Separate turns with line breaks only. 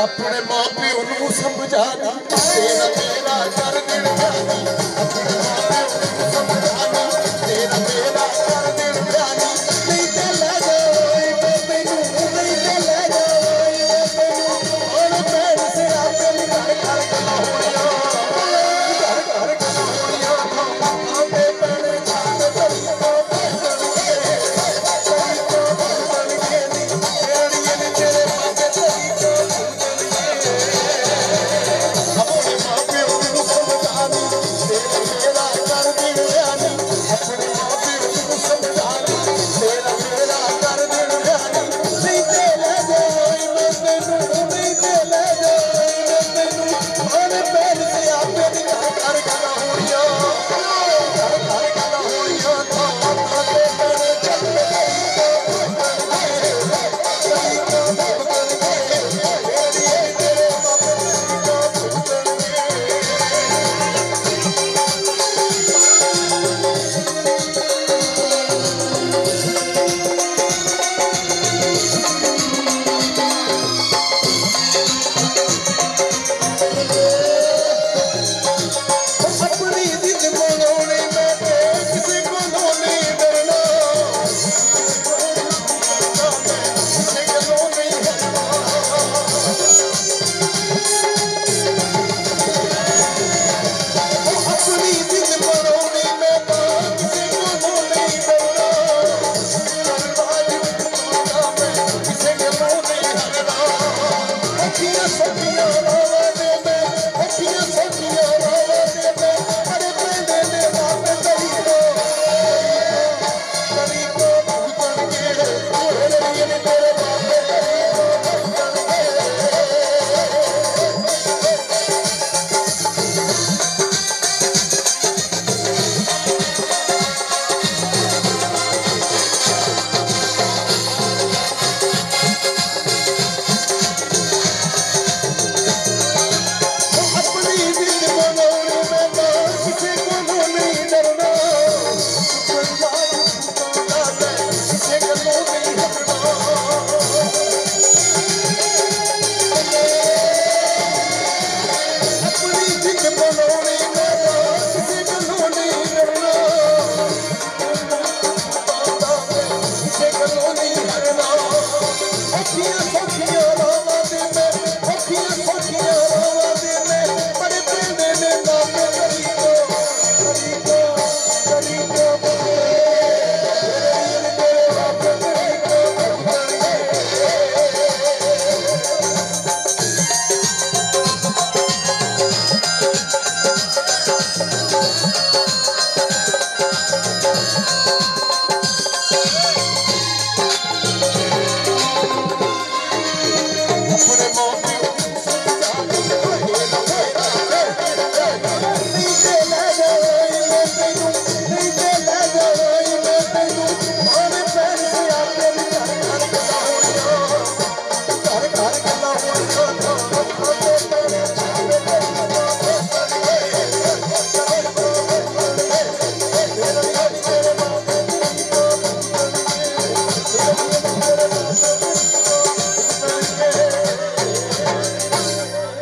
अपने माँ प्यो नू समझाना तेरा मेरा कर दिल जानी अपने माँ प्यो नू समझाना तेरा मेरा कर दिल जानी नहीं ते ले जाओ मैनू नहीं ते ले जाओ मैनू और पैर से आपे घर घर गला होनिया घर घर गला होनिया आपे पैर छाड़ तरी को Yes,